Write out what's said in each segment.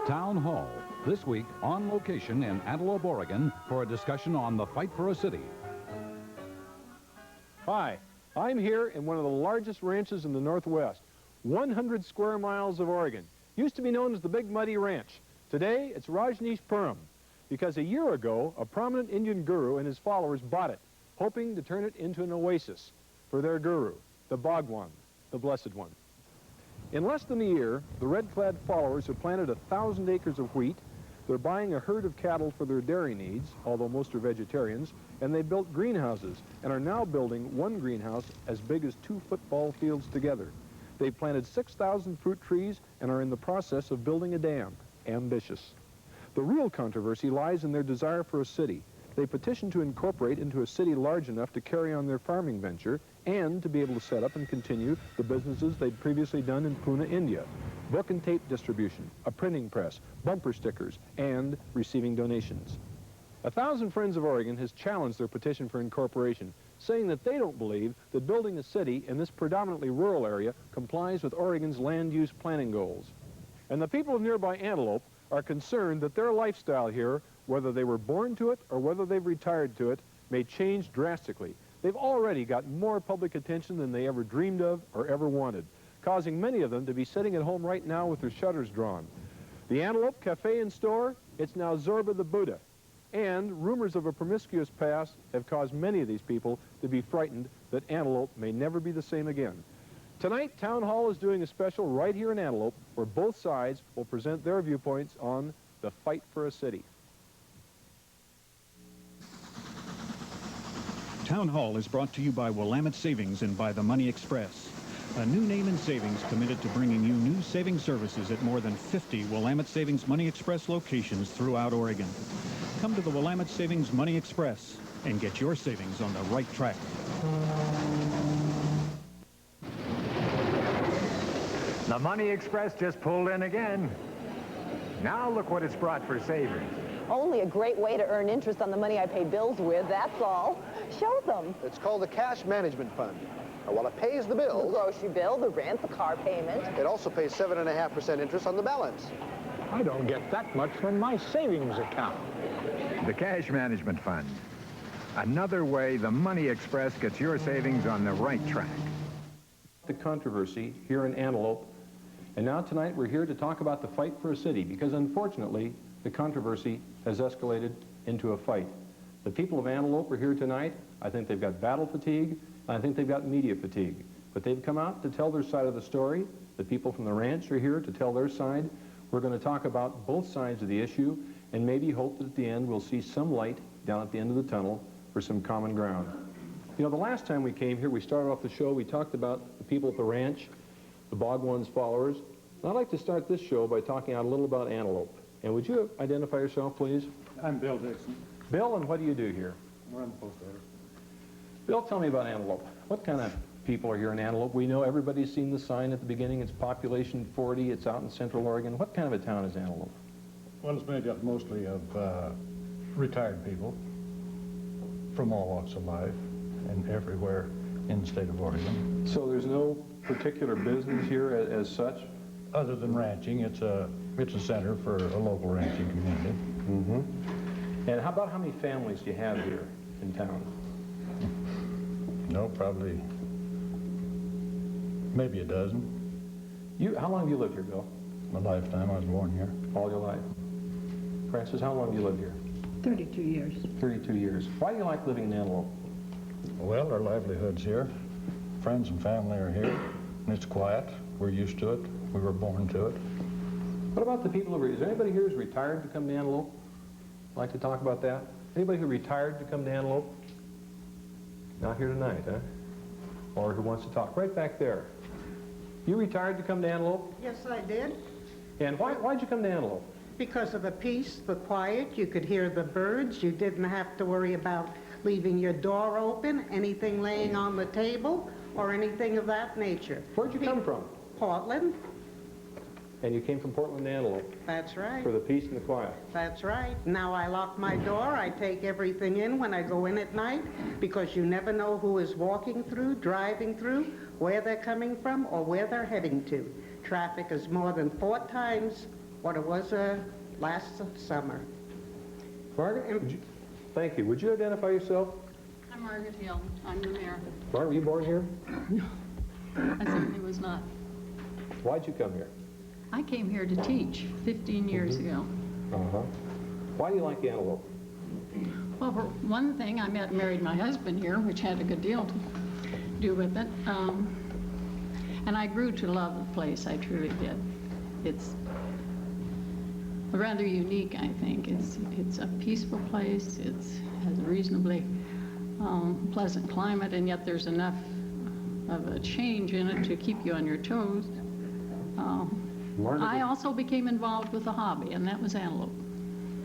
Town Hall, this week on location in Antelope, Oregon, for a discussion on the fight for a city. Hi, I'm here in one of the largest ranches in the Northwest, 100 square miles of Oregon. Used to be known as the Big Muddy Ranch. Today, it's Rajneeshpuram, because a year ago, a prominent Indian guru and his followers bought it, hoping to turn it into an oasis for their guru, the Bhagwan, the Blessed One. In less than a year, the red-clad followers have planted 1,000 acres of wheat. They're buying a herd of cattle for their dairy needs, although most are vegetarians, and they built greenhouses and are now building one greenhouse as big as 2 football fields together. They've planted 6,000 fruit trees and are in the process of building a dam. Ambitious. The real controversy lies in their desire for a city. They petitioned to incorporate into a city large enough to carry on their farming venture and to be able to set up and continue the businesses they'd previously done in Pune, India. Book and tape distribution, a printing press, bumper stickers, and receiving donations. 1,000 Friends of Oregon has challenged their petition for incorporation, saying that they don't believe that building a city in this predominantly rural area complies with Oregon's land use planning goals. And the people of nearby Antelope are concerned that their lifestyle here, whether they were born to it or whether they've retired to it, may change drastically. They've already got more public attention than they ever dreamed of or ever wanted, causing many of them to be sitting at home right now with their shutters drawn. The Antelope Cafe and Store, it's now Zorba the Buddha. And rumors of a promiscuous past have caused many of these people to be frightened that Antelope may never be the same again. Tonight, Town Hall is doing a special right here in Antelope where both sides will present their viewpoints on the fight for a city. Town Hall is brought to you by Willamette Savings and by the Money Express, a new name in savings committed to bringing you new saving services at more than 50 Willamette Savings Money Express locations throughout Oregon. Come to the Willamette Savings Money Express and get your savings on the right track. The Money Express just pulled in again. Now look what it's brought for savers. Only a great way to earn interest on the money I pay bills with, that's all. Show them. It's called the Cash Management Fund. Now, while it pays the bills... The grocery bill, the rent, the car payment. It also pays 7.5% interest on the balance. I don't get that much from my savings account. The Cash Management Fund. Another way the Money Express gets your savings on the right track. The controversy here in Antelope. And now tonight we're here to talk about the fight for a city, because unfortunately the controversy has escalated into a fight. The people of Antelope are here tonight. I think they've got battle fatigue, and I think they've got media fatigue. But they've come out to tell their side of the story. The people from the ranch are here to tell their side. We're going to talk about both sides of the issue and maybe hope that at the end we'll see some light down at the end of the tunnel for some common ground. You know, the last time we came here, we started off the show, we talked about the people at the ranch, the Bhagwan's followers. And I'd like to start this show by talking out a little about Antelope. And would you identify yourself, please? I'm Bill Dickson. Bill, and what do you do here? We're on the post office. Bill, tell me about Antelope. What kind of people are here in Antelope? We know everybody's seen the sign at the beginning. It's population 40. It's out in Central Oregon. What kind of a town is Antelope? Well, it's made up mostly of retired people from all walks of life and everywhere in the state of Oregon. So there's no particular business here as such? Other than ranching, it's a center for a local ranching community. Mm-hmm. And how many families do you have here in town? No, probably maybe a dozen. How long have you lived here, Bill? My lifetime. I was born here. All your life. Francis, how long have you lived here? 32 years. 32 years. Why do you like living in Antelope? Well, our livelihood's here. Friends and family are here. And it's quiet. We're used to it. We were born to it. What about the people who is there anybody here who's retired to come to Antelope? Like to talk about that? Anybody who retired to come to Antelope? Not here tonight, huh? Or who wants to talk? Right back there. You retired to come to Antelope? Yes, I did. And why'd you come to Antelope? Because of the peace, the quiet. You could hear the birds. You didn't have to worry about leaving your door open, anything laying on the table, or anything of that nature. Where'd you come from? Portland. And you came from Portland to Antelope? That's right. For the peace and the quiet? That's right. Now I lock my door. I take everything in when I go in at night, because you never know who is walking through, driving through, where they're coming from, or where they're heading to. Traffic is more than 4 times what it was last summer. Margaret, thank you. Would you identify yourself? I'm Margaret Hill. I'm the mayor. Margaret, were you born here? No, I certainly was not. Why'd you come here? I came here to teach 15 years ago. Uh-huh. Why do you like Antelope? Well, for one thing, I married my husband here, which had a good deal to do with it. And I grew to love the place, I truly did. It's rather unique, I think. It's a peaceful place. It has a reasonably pleasant climate, and yet there's enough of a change in it to keep you on your toes. I also became involved with a hobby, and that was antelope.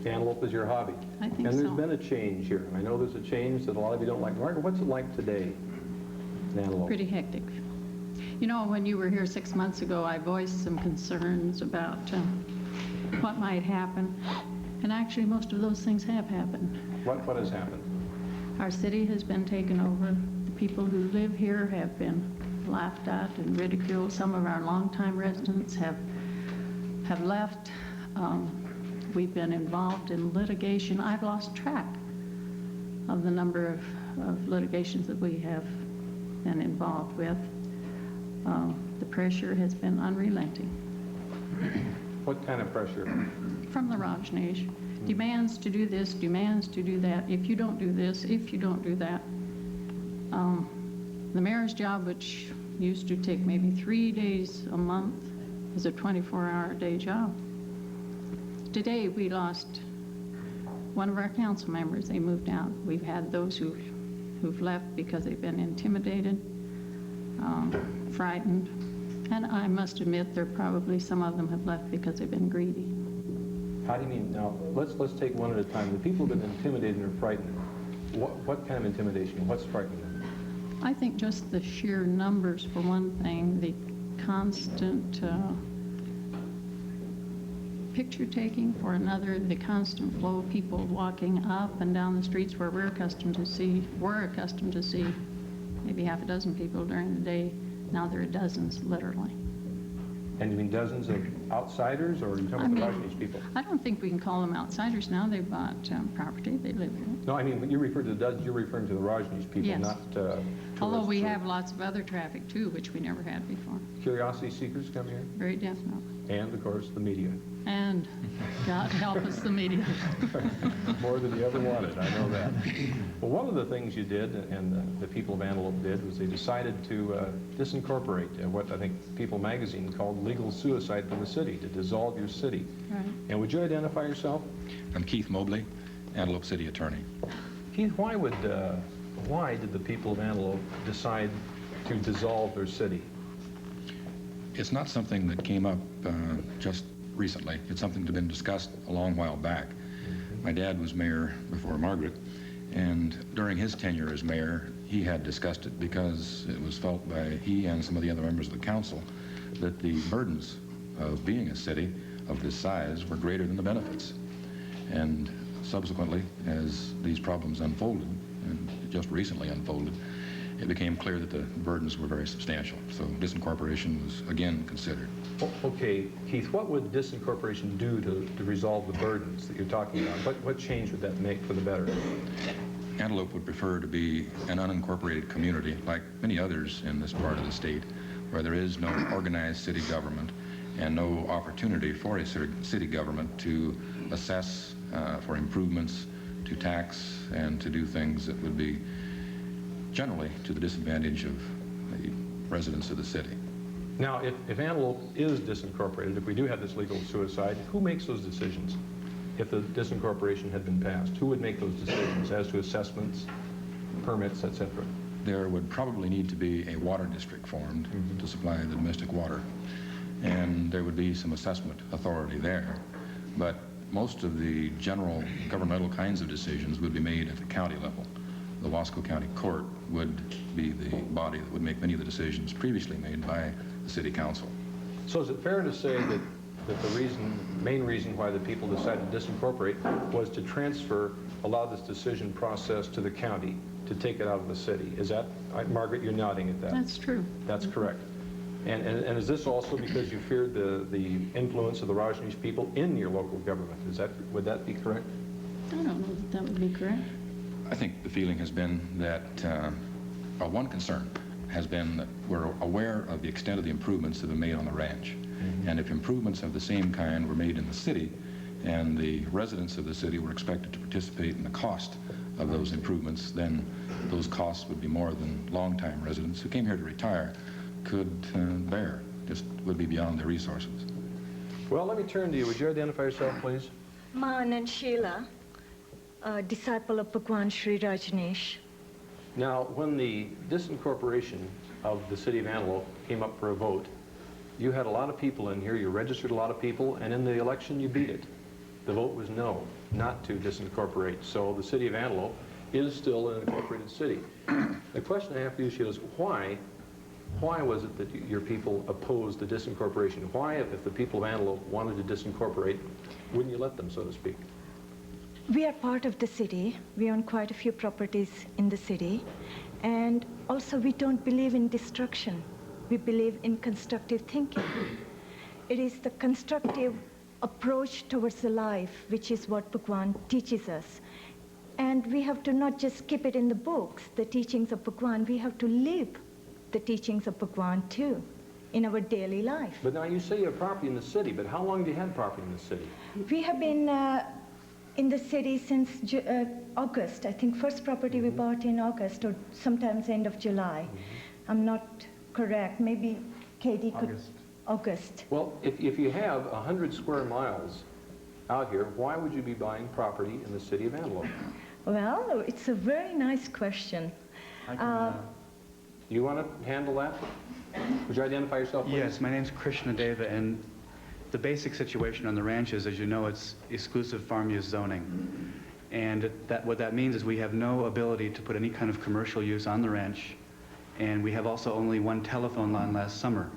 Antelope is your hobby. I think and there's so. been a change here. I know there's a change that a lot of you don't like. Margaret, what's it like today in Antelope? Pretty hectic. You know, when you were here 6 months ago, I voiced some concerns about what might happen, and actually most of those things have happened. What has happened? Our city has been taken over. The people who live here have been laughed at and ridiculed. Some of our longtime residents have left. We've been involved in litigation. I've lost track of the number of litigations that we have been involved with. The pressure has been unrelenting. What kind of pressure? From the Rajneesh. Demands to do this, demands to do that. If you don't do this, if you don't do that. The mayor's job, which used to take maybe 3 days a month, is a 24-hour day job. Today we lost one of our council members. They moved out. We've had those who've left because they've been intimidated, frightened, and I must admit there probably some of them have left because they've been greedy. How do you mean? Now, let's take one at a time. The people who've been intimidated or frightened, what kind of intimidation? What's frightening them? I think just the sheer numbers, for one thing, the constant picture taking, for another, the constant flow of people walking up and down the streets where we're accustomed to see maybe half a dozen people during the day. Now there are dozens, literally. And you mean dozens of outsiders, or are you talking about the Rajneesh people? I don't think we can call them outsiders now. They've bought property. They live here. No, I mean, when you refer to the dozens, you're referring to the Rajneesh people, Yes. not Although we tourists or have lots of other traffic, too, which we never had before. curiosity seekers come here, Very definitely. and of course the media. And God help us, the media. More than you ever wanted, I know that. Well, one of the things you did, and the people of Antelope did, was they decided to disincorporate what I think People magazine called legal suicide from the city, to dissolve your city. Right. And would you identify yourself? I'm Keith Mobley, Antelope City Attorney. Keith, why did the people of Antelope decide to dissolve their city? It's not something that came up just recently. It's something that's been discussed a long while back. My dad was mayor before Margaret, and during his tenure as mayor, he had discussed it because it was felt by he and some of the other members of the council that the burdens of being a city of this size were greater than the benefits. And subsequently, as these problems unfolded, and just recently unfolded, it became clear that the burdens were very substantial. So disincorporation was again considered. Okay, Keith, what would disincorporation do to resolve the burdens that you're talking about? What change would that make for the better? Antelope would prefer to be an unincorporated community, like many others in this part of the state, where there is no organized city government and no opportunity for a city government to assess for improvements, to tax, and to do things that would be generally to the disadvantage of the residents of the city. Now, if Antelope is disincorporated, if we do have this legal suicide, who makes those decisions? If the disincorporation had been passed, who would make those decisions as to assessments, permits, etc.? There would probably need to be a water district formed to supply the domestic water, and there would be some assessment authority there. But most of the general governmental kinds of decisions would be made at the county level. The Wasco County Court would be the body that would make many of the decisions previously made by the City Council. So is it fair to say that the main reason why the people decided to disincorporate was to transfer a lot of this decision process to the county, to take it out of the city? Is that, Margaret, you're nodding at that? That's true. That's correct. And is this also because you feared the influence of the Rajneesh people in your local government? Would that be correct? I don't know that that would be correct. I think the feeling has been that, one concern has been that we're aware of the extent of the improvements that have been made on the ranch. And if improvements of the same kind were made in the city, and the residents of the city were expected to participate in the cost of those improvements, then those costs would be more than longtime residents who came here to retire could bear. Just would be beyond their resources. Well, let me turn to you. Would you identify yourself, please? Man and Sheila, disciple of Bhagwan Sri Rajneesh. Now, when the disincorporation of the city of Antelope came up for a vote, you had a lot of people in here, you registered a lot of people, and in the election you beat it. The vote was no, not to disincorporate. So the city of Antelope is still an incorporated city. The question I have for you, Sheila, is why was it that your people opposed the disincorporation? Why, if the people of Antelope wanted to disincorporate, wouldn't you let them, so to speak? We are part of the city. We own quite a few properties in the city. And also we don't believe in destruction. We believe in constructive thinking. It is the constructive approach towards the life, which is what Bhagwan teaches us. And we have to not just keep it in the books, the teachings of Bhagwan, we have to live the teachings of Bhagwan too, in our daily life. But now you say you have property in the city, but how long have you had property in the city? We have been in the city since August. I think first property we bought in August or sometimes end of July. I'm not correct. Maybe Katie could... August. Well, if you have 100 square miles out here, why would you be buying property in the city of Antelope? Well, it's a very nice question. You want to handle that? Would you identify yourself, please? Yes, my name's Krishna Deva, and the basic situation on the ranch is, as you know, it's exclusive farm use zoning. And what that means is we have no ability to put any kind of commercial use on the ranch, and we have also only one telephone line last summer.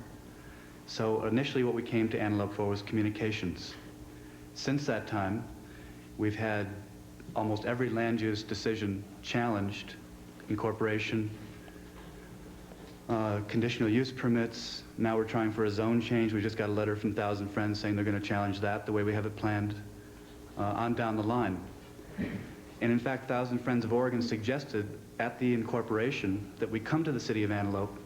So initially what we came to Antelope for was communications. Since that time, we've had almost every land use decision challenged: incorporation, conditional use permits. Now we're trying for a zone change. We just got a letter from 1,000 Friends saying they're going to challenge that the way we have it planned on down the line. And in fact, 1,000 Friends of Oregon suggested at the incorporation that we come to the city of Antelope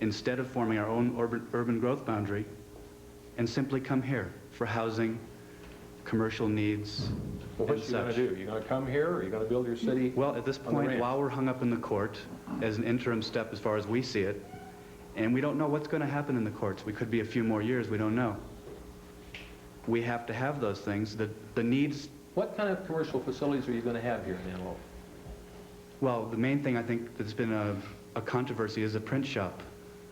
instead of forming our own urban growth boundary, and simply come here for housing, commercial needs. Well, what are you going to do? You're going to come here, or are you going to build your city? Well, at this point, while we're hung up in the court, as an interim step as far as we see it, and we don't know what's going to happen in the courts. We could be a few more years, we don't know. We have to have those things, the needs. What kind of commercial facilities are you going to have here in Antelope? Well, the main thing I think that's been a controversy is a print shop.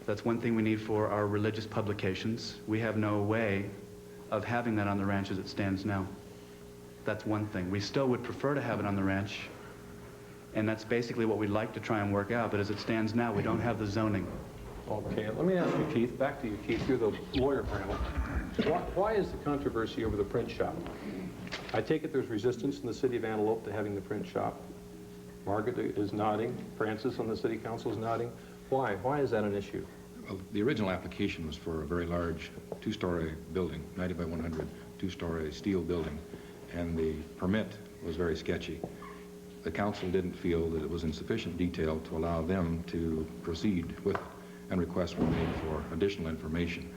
That's one thing we need for our religious publications. We have no way of having that on the ranch as it stands now. That's one thing. We still would prefer to have it on the ranch, and that's basically what we'd like to try and work out, but as it stands now, we don't have the zoning. Okay, let me ask you, Keith, back to you, Keith, you're the lawyer panel. Why is the controversy over the print shop? I take it there's resistance in the city of Antelope to having the print shop. Margaret is nodding, Francis on the city council is nodding. Why? Why is that an issue? Well, the original application was for a very large two-story building, 90 by 100, two-story steel building, and the permit was very sketchy. The council didn't feel that it was in sufficient detail to allow them to proceed with it, and requests were made for additional information.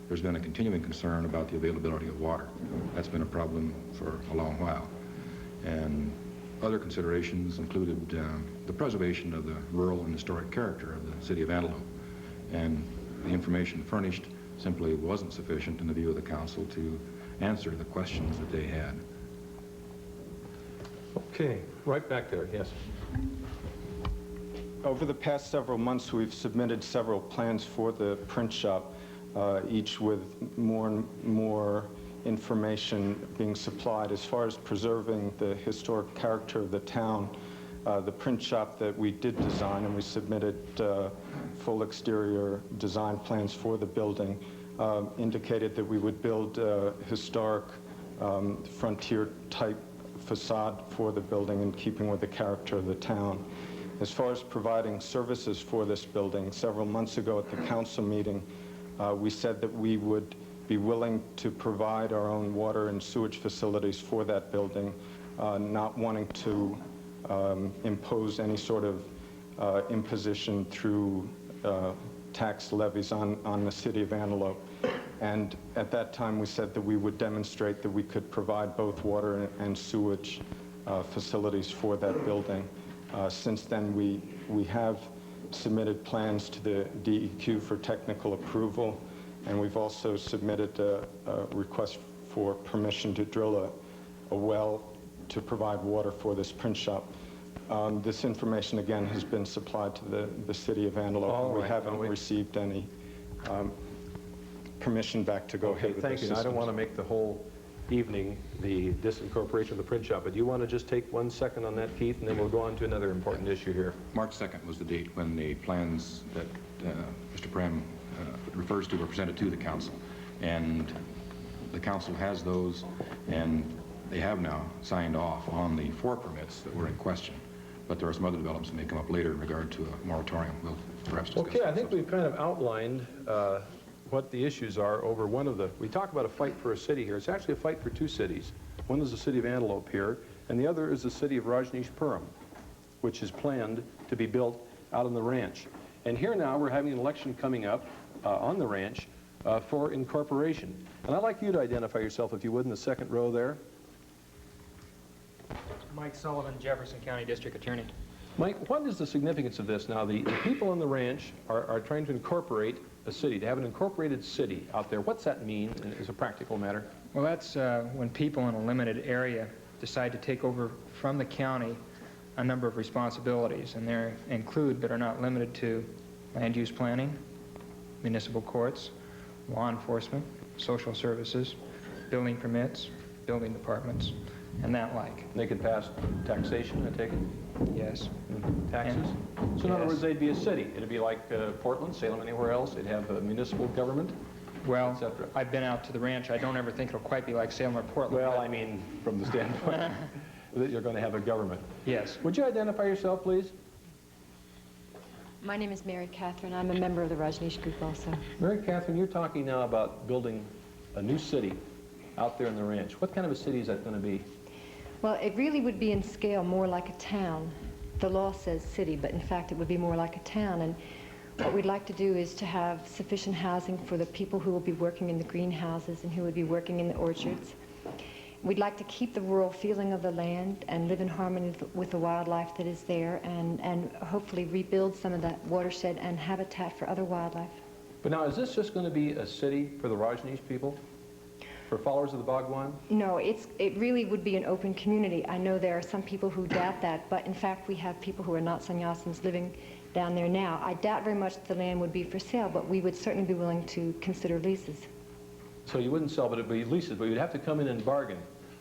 There's been a continuing concern about the availability of water. That's been a problem for a long while. And other considerations included the preservation of the rural and historic character of the city of Antelope. And the information furnished simply wasn't sufficient in the view of the council to answer the questions that they had. Okay, right back there, yes. Over the past several months, we've submitted several plans for the print shop, each with more and more information being supplied. As far as preserving the historic character of the town, the print shop that we did design, and we submitted full exterior design plans for the building, indicated that we would build a historic frontier type facade for the building in keeping with the character of the town. As far as providing services for this building, several months ago at the council meeting, we said that we would be willing to provide our own water and sewage facilities for that building, not wanting to impose any sort of imposition through tax levies on the city of Antelope. And at that time we said that we would demonstrate that we could provide both water and sewage facilities for that building. Since then we have submitted plans to the DEQ for technical approval, and we've also submitted a request for permission to drill a well to provide water for this print shop. This information, again, has been supplied to the city of Antelope. We haven't received any permission back to go ahead with this. Thank you. I don't want to make the whole evening the disincorporation of the print shop, but do you want to just take 1 second on that, Keith, and then we'll go on to another important issue here. March 2nd was the date when the plans that Mr. PREM refers to were presented to the council. And the council has those, and they have now signed off on the 4 permits that were in question. But there are some other developments that may come up later in regard to a moratorium. We'll perhaps discuss Okay, that. I think we've kind of outlined what the issues are over one of the, we talk about a fight for a city here. It's actually a fight for 2 cities. One is the city of Antelope here, and the other is the city of Rajneeshpuram, which is planned to be built out on the ranch. And here now we're having an election coming up on the ranch for incorporation. And I'd like you to identify yourself, if you would, in the second row there. Mike Sullivan, Jefferson County District Attorney. Mike, what is the significance of this now? The people on the ranch are trying to incorporate a city, to have an incorporated city out there. What's that mean as a practical matter? Well, that's when people in a limited area decide to take over from the county a number of responsibilities, and they include but are not limited to land use planning, municipal courts, law enforcement, social services, building permits, building departments, and that like. They could pass taxation, I take it? Yes. Taxes? So in other words, they'd be a city. It'd be like Portland, Salem, anywhere else. They'd have a municipal government, well, I've been out to the ranch. I don't ever think it'll quite be like Salem or Portland. Well, I mean, from the standpoint that you're going to have a government. Yes. Would you identify yourself, please? My name is Mary Catherine. I'm a member of the Rajneesh group also. Mary Catherine, you're talking now about building a new city out there in the ranch. What kind of a city is that going to be? Well, it really would be in scale more like a town. The law says city, but in fact it would be more like a town. And what we'd like to do is to have sufficient housing for the people who will be working in the greenhouses and who would be working in the orchards. We'd like to keep the rural feeling of the land and live in harmony with the wildlife that is there, and hopefully rebuild some of that watershed and habitat for other wildlife. But now, is this just going to be a city for the Rajneesh people? For followers of the Bhagwan? No, it really would be an open community. I know there are some people who doubt that, but in fact we have people who are not sannyasins living down there now. I doubt very much that the land would be for sale, but we would certainly be willing to consider leases. So you wouldn't sell, but it would be leases, but you'd have to come in and bargain.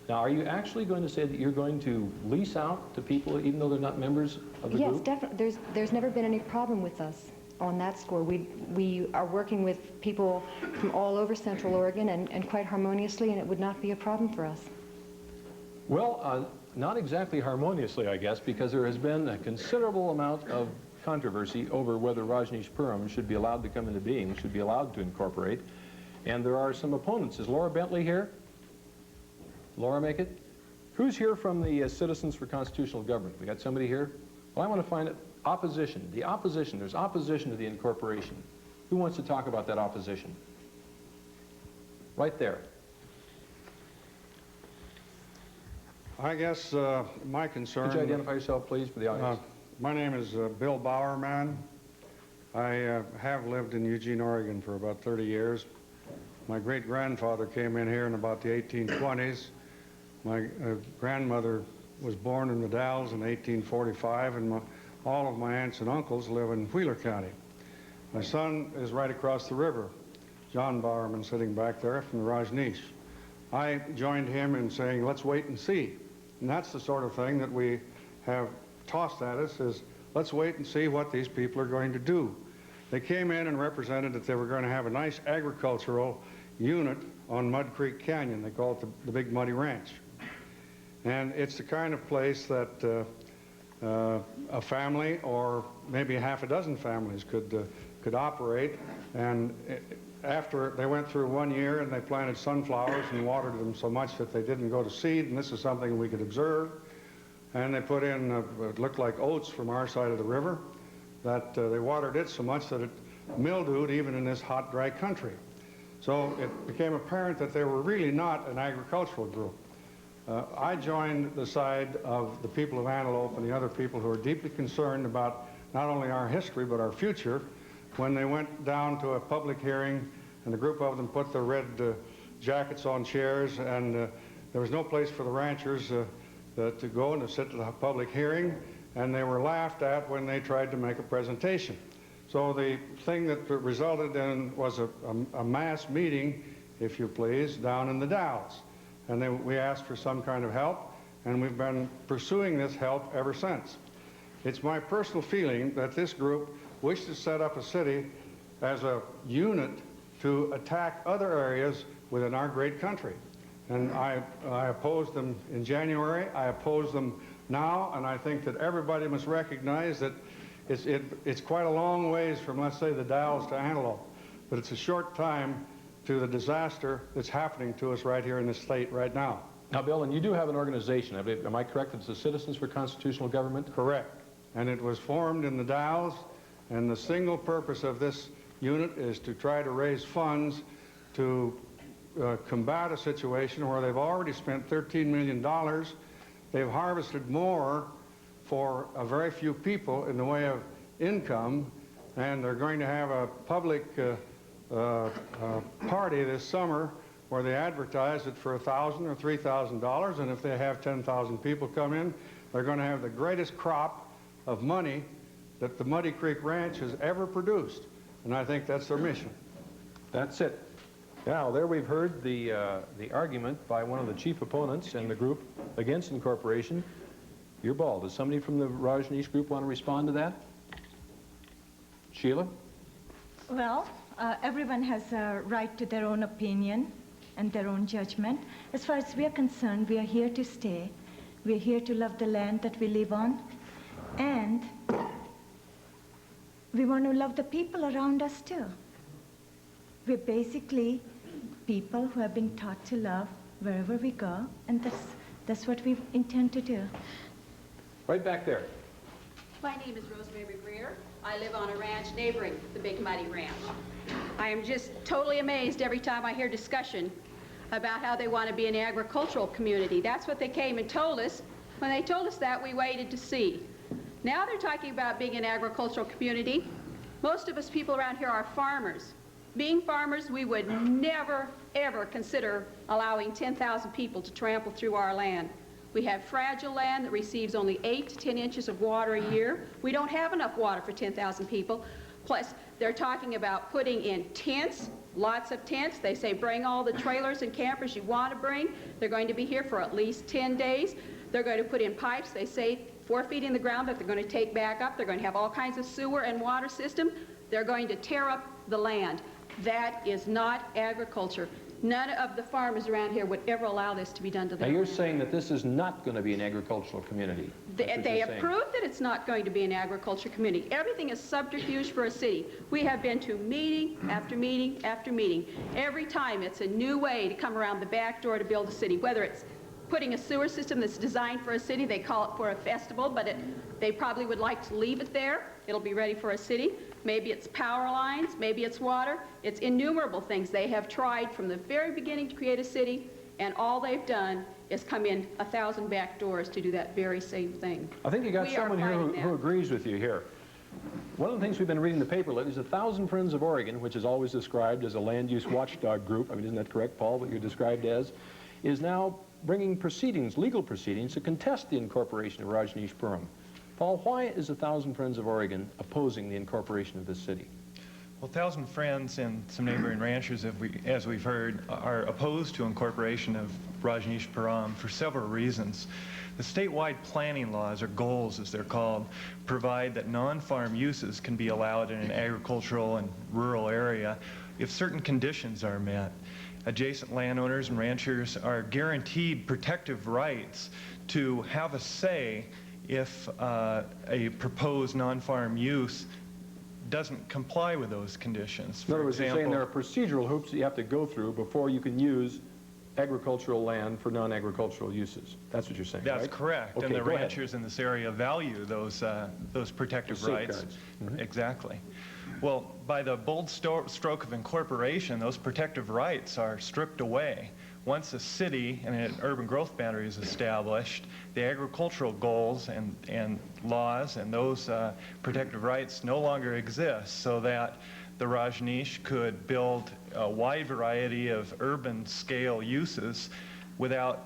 Now, are you actually going to say that you're going to lease out to people even though they're not members of the group? Yes, definitely. There's never been any problem with us on that score. We are working with people from all over Central Oregon and quite harmoniously, and it would not be a problem for us. Well, not exactly harmoniously, I guess, because there has been a considerable amount of controversy over whether Rajneeshpuram should be allowed to come into being, should be allowed to incorporate, and there are some opponents. Is Laura Bentley here? Laura, make it? Who's here from the Citizens for Constitutional Government? We got somebody here? Well, I want to find it. Opposition. The opposition. There's opposition to the incorporation. Who wants to talk about that opposition? Right there. I guess my concern... Could you identify yourself, please, for the audience? My name is Bill BOWERMAN. I have lived in Eugene, Oregon for about 30 years. My great-grandfather came in here in about the 1820s. My grandmother was born in the Dalles in 1845, and all of my aunts and uncles live in Wheeler County. My son is right across the river, John Bowerman, sitting back there from the Rajneesh. I joined him in saying, let's wait and see. And that's the sort of thing that we have tossed at us, is let's wait and see what these people are going to do. They came in and represented that they were going to have a nice agricultural unit on Mud Creek Canyon. They call it the Big Muddy Ranch. And it's the kind of place that a family or maybe half a dozen families could could operate. And after they went through 1 year and they planted sunflowers and watered them so much that they didn't go to seed, and this is something we could observe. And they put in what looked like oats from our side of the river, that they watered it so much that it mildewed even in this hot, dry country. So it became apparent that they were really not an agricultural group. I joined the side of the people of Antelope and the other people who are deeply concerned about not only our history but our future when they went down to a public hearing, and a group of them put their red jackets on chairs, and there was no place for the ranchers to go and to sit at the public hearing, and they were laughed at when they tried to make a presentation. So the thing that resulted in was a mass meeting, if you please, down in the Dalles. And then we asked for some kind of help, and we've been pursuing this help ever since. It's my personal feeling that this group wished to set up a city as a unit to attack other areas within our great country. And I opposed them in January, I oppose them now, and I think that everybody must recognize that it's quite a long ways from, let's say, the Dalles to Antelope, but it's a short time to the disaster that's happening to us right here in this state right now. Now, Bill, and you do have an organization, am I correct, it's the Citizens for Constitutional Government? Correct. And it was formed in the Dalles, and the single purpose of this unit is to try to raise funds to combat a situation where they've already spent $13 million. They've harvested more for a very few people in the way of income, and they're going to have a public party this summer where they advertise it for $1,000 or $3,000, and if they have 10,000 people come in, they're going to have the greatest crop of money that the Muddy Creek Ranch has ever produced, and I think that's their mission. That's it. Now, there we've heard the argument by one of the chief opponents in the group against incorporation. You're bald. Does somebody from the Rajneesh group want to respond to that? Sheila? Well, everyone has a right to their own opinion and their own judgment. As far as we are concerned, we are here to stay. We are here to love the land that we live on. And we want to love the people around us too. We're basically people who have been taught to love wherever we go, and that's what we intend to do. Right back there. My name is Rosemary Greer. I live on a ranch neighboring the Big Muddy Ranch. I am just totally amazed every time I hear discussion about how they want to be an agricultural community. That's what they came and told us. When they told us that, we waited to see. Now they're talking about being an agricultural community. Most of us people around here are farmers. Being farmers, we would never, ever consider allowing 10,000 people to trample through our land. We have fragile land that receives only 8 to 10 inches of water a year. We don't have enough water for 10,000 people. Plus, they're talking about putting in tents, lots of tents. They say bring all the trailers and campers you want to bring. They're going to be here for at least 10 days. They're going to put in pipes, they say 4 feet in the ground that they're going to take back up. They're going to have all kinds of sewer and water system. They're going to tear up the land. That is not agriculture. None of the farmers around here would ever allow this to be done to them. Now, you're saying that this is not going to be an agricultural community. They have proved that it's not going to be an agriculture community. Everything is subterfuge for a city. We have been to meeting after meeting after meeting. Every time it's a new way to come around the back door to build a city, whether it's putting a sewer system that's designed for a city. They call it for a festival, but they probably would like to leave it there. It'll be ready for a city. Maybe it's power lines, maybe it's water. It's innumerable things. They have tried from the very beginning to create a city, and all they've done is come in 1,000 back doors to do that very same thing. I think you got someone here who agrees with you here. One of the things we've been reading in the paper lately is the 1,000 Friends of Oregon, which is always described as a land use watchdog group. I mean, isn't that correct, Paul, what you're described as? Is now bringing proceedings, legal proceedings, to contest the incorporation of Rajneeshpuram. Paul, why is the 1,000 Friends of Oregon opposing the incorporation of this city? Well, 1,000 Friends and some neighboring ranchers, as we've heard, are opposed to incorporation of Rajneeshpuram for several reasons. The statewide planning laws, or goals as they're called, provide that non-farm uses can be allowed in an agricultural and rural area if certain conditions are met. Adjacent landowners and ranchers are guaranteed protective rights to have a say if a proposed non-farm use doesn't comply with those conditions. In other words, you're saying there are procedural hoops that you have to go through before you can use agricultural land for non-agricultural uses. That's what you're saying, That's right? correct. Okay, And the go ahead. ranchers in this area value those protective rights. Safeguards. Mm-hmm. Exactly. Well, by the bold stroke of incorporation, those protective rights are stripped away. Once a city and an urban growth boundary is established, the agricultural goals and laws and those protective rights no longer exist, so that the Rajneesh could build a wide variety of urban scale uses without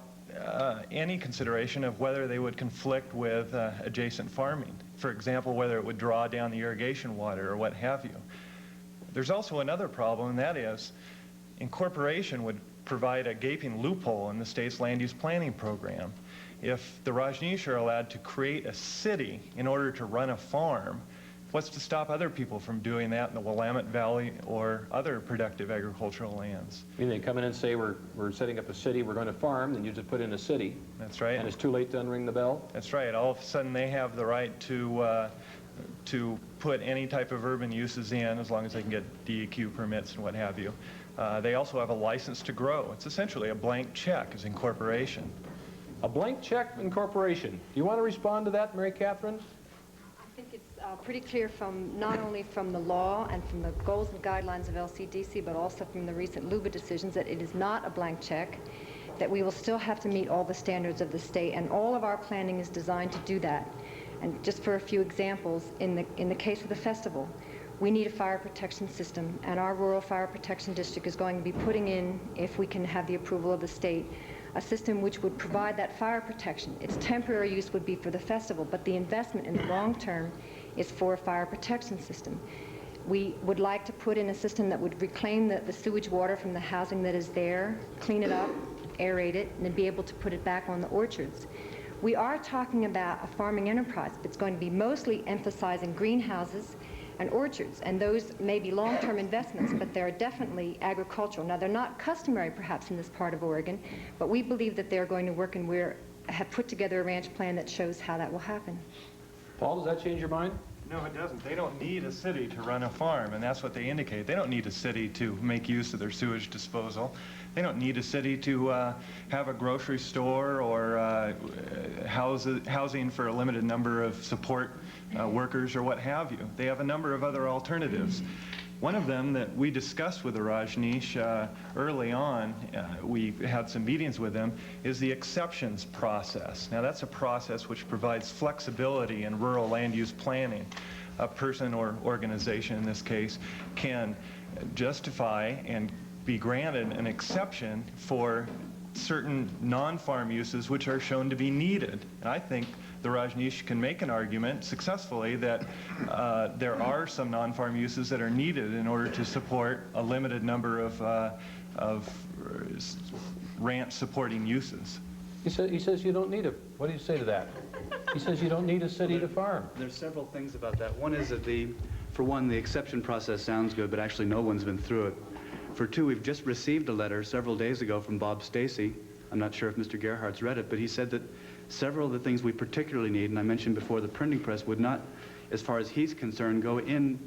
any consideration of whether they would conflict with adjacent farming. For example, whether it would draw down the irrigation water or what have you. There's also another problem, and that is incorporation would provide a gaping loophole in the state's land use planning program. If the Rajneesh are allowed to create a city in order to run a farm, what's to stop other people from doing that in the Willamette Valley or other productive agricultural lands? I mean, they come in and say, we're setting up a city, we're going to farm, then you just put in a city. That's right. And it's too late to unring the bell? That's right. All of a sudden they have the right to put any type of urban uses in as long as they can get DEQ permits and what have you. They also have a license to grow. It's essentially a blank check as incorporation. A blank check incorporation. Do you want to respond to that, Mary Catherine? I think it's pretty clear from not only from the law and from the goals and guidelines of LCDC, but also from the recent LUBA decisions that it is not a blank check, that we will still have to meet all the standards of the state, and all of our planning is designed to do that. And just for a few examples, in the case of the festival, we need a fire protection system, and our rural fire protection district is going to be putting in, if we can have the approval of the state, a system which would provide that fire protection. Its temporary use would be for the festival, but the investment in the long term is for a fire protection system. We would like to put in a system that would reclaim the sewage water from the housing that is there, clean it up, aerate it, and then be able to put it back on the orchards. We are talking about a farming enterprise, but it's going to be mostly emphasizing greenhouses and orchards, and those may be long-term investments, but they're definitely agricultural. Now, they're not customary, perhaps, in this part of Oregon, but we believe that they're going to work, and we have put together a ranch plan that shows how that will happen. Paul, does that change your mind? No, it doesn't. They don't need a city to run a farm, and that's what they indicate. They don't need a city to make use of their sewage disposal. They don't need a city to have a grocery store or housing for a limited number of support workers or what have you. They have a number of other alternatives. One of them that we discussed with the Rajneesh early on, we had some meetings with them, is the exceptions process. Now that's a process which provides flexibility in rural land use planning. A person or organization in this case can justify and be granted an exception for certain non-farm uses which are shown to be needed. And I think the Rajneesh can make an argument successfully that there are some non-farm uses that are needed in order to support a limited number of ranch supporting uses. He says you don't need a, what do you say to that? He says you don't need a city to farm. There's several things about that. One is that for one, the exception process sounds good, but actually no one's been through it. For two, we've just received a letter several days ago from Bob Stacy. I'm not sure if Mr. GEARHARDT's read it, but he said that several of the things we particularly need, and I mentioned before the printing press, would not, as far as he's concerned, go in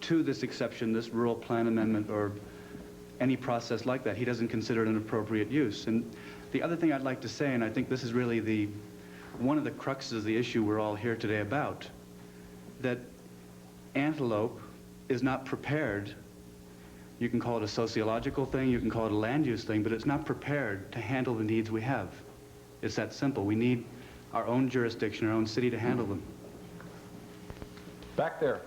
to this exception, this rural plan amendment, or any process like that. He doesn't consider it an appropriate use. And the other thing I'd like to say, and I think this is really one of the cruxes of the issue we're all here today about, that Antelope is not prepared. You can call it a sociological thing, you can call it a land use thing, but it's not prepared to handle the needs we have. It's that simple. We need our own jurisdiction, our own city to handle them. Back there.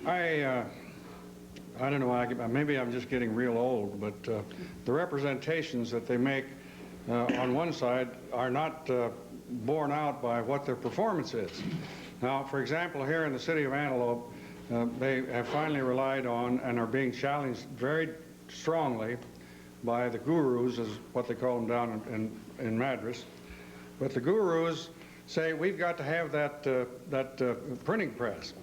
I don't know, maybe I'm just getting real old, but the representations that they make on one side are not borne out by what their performance is. Now, for example, here in the city of Antelope, they have finally relied on and are being challenged very strongly by the gurus, is what they call them down in Madras. But the gurus say we've got to have that printing press.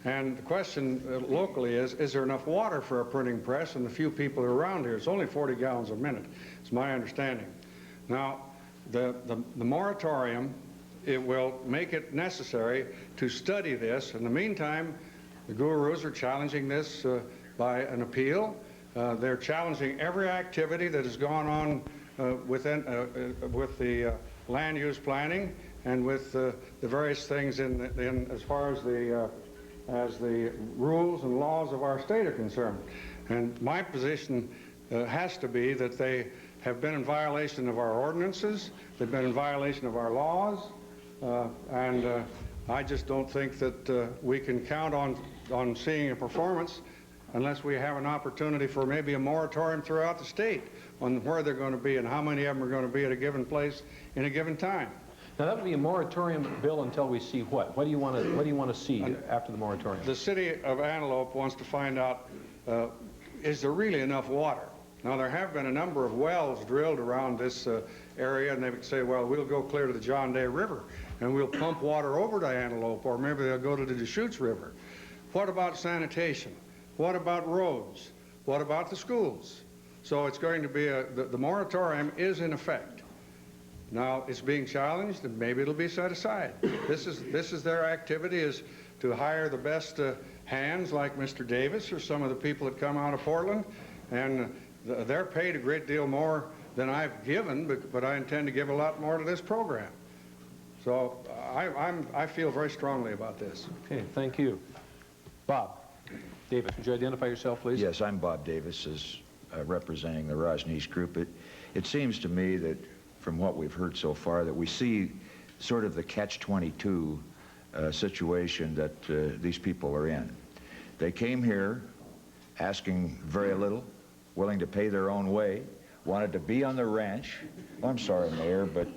And the question locally is there enough water for a printing press? And the few people who are around here, it's only 40 gallons a minute, it's my understanding. Now, the moratorium it will make it necessary to study this. In the meantime, the gurus are challenging this by an appeal. They're challenging every activity that has gone on with the land use planning and with the various things in as far as the rules and laws of our state are concerned. And my position has to be that they have been in violation of our ordinances, they've been in violation of our laws, and I just don't think that we can count on seeing a performance unless we have an opportunity for maybe a moratorium throughout the state on where they're going to be and how many of them are going to be at a given place in a given time. Now that would be a moratorium bill until we see what? What do you want to see after the moratorium? The city of Antelope wants to find out, is there really enough water? Now there have been a number of wells drilled around this area, and they would say, well, we'll go clear to the John Day River and we'll pump water over to Antelope, or maybe they'll go to the Deschutes River. What about sanitation? What about roads? What about the schools? So it's going to be the moratorium is in effect. Now it's being challenged, and maybe it'll be set aside. This is their activity, is to hire the best hands like Mr. Davis or some of the people that come out of Portland, and they're paid a great deal more than I've given, but I intend to give a lot more to this program. So I feel very strongly about this. Okay, thank you. Bob Davis, would you identify yourself, please? Yes, I'm Bob Davis, representing the Rajneesh group. It seems to me that from what we've heard so far that we see sort of the catch-22 situation that these people are in. They came here asking very little, willing to pay their own way, wanted to be on the ranch. Well, I'm sorry, Mayor, but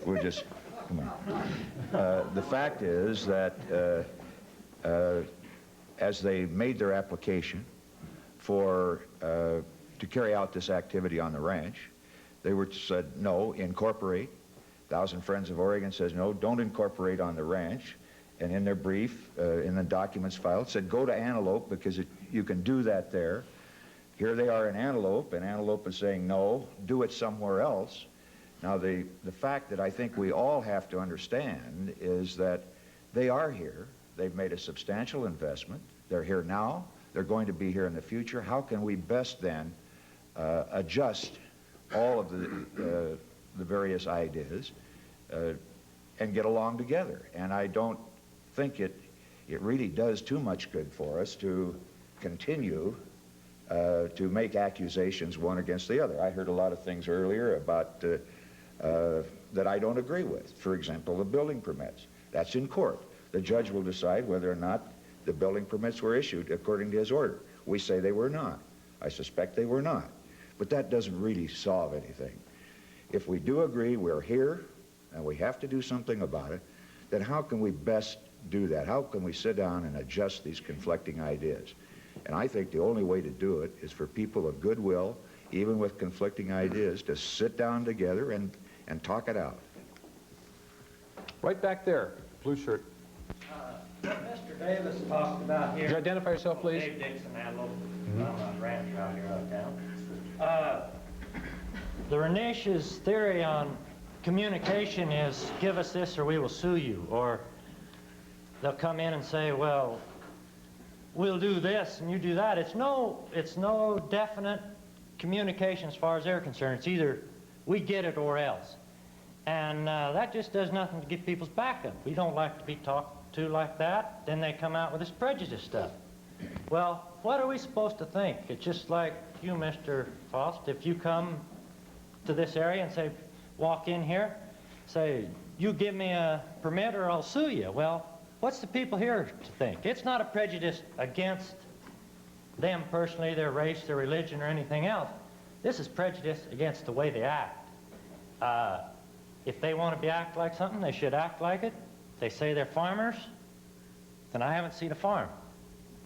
we're just, come on. The fact is that as they made their application for to carry out this activity on the ranch, they were said, no, incorporate. Thousand Friends of Oregon says, no, don't incorporate on the ranch. And in their brief, in the documents filed, said, go to Antelope because you can do that there. Here they are in Antelope, and Antelope is saying, no, do it somewhere else. Now, the fact that I think we all have to understand is that they are here. They've made a substantial investment. They're here now. They're going to be here in the future. How can we best then adjust all of the various ideas and get along together? And I don't think it really does too much good for us to continue to make accusations one against the other. I heard a lot of things earlier about that I don't agree with. For example, the building permits. That's in court. The judge will decide whether or not the building permits were issued according to his order. We say they were not. I suspect they were not. But that doesn't really solve anything. If we do agree we're here and we have to do something about it, then how can we best do that? How can we sit down and adjust these conflicting ideas? And I think the only way to do it is for people of goodwill, even with conflicting ideas, to sit down together and talk it out. Right back there, blue shirt. What Mr. Davis talked about here. Could you identify yourself, please? Dave Dixon, Antelope. I'm on a ranch out here uptown. The Rajneesh's theory on communication is give us this or we will sue you. Or they'll come in and say, well, we'll do this and you do that. It's no definite communication as far as they're concerned. It's either we get it or else. And that just does nothing to get people's back up. We don't like to be talked to like that. Then they come out with this prejudice stuff. Well, what are we supposed to think? It's just like you, Mr. Faust, if you come to this area and say, walk in here, say, you give me a permit or I'll sue you. Well, what's the people here to think? It's not a prejudice against them personally, their race, their religion, or anything else. This is prejudice against the way they act. If they want to act like something, they should act like it. If they say they're farmers, then I haven't seen a farm.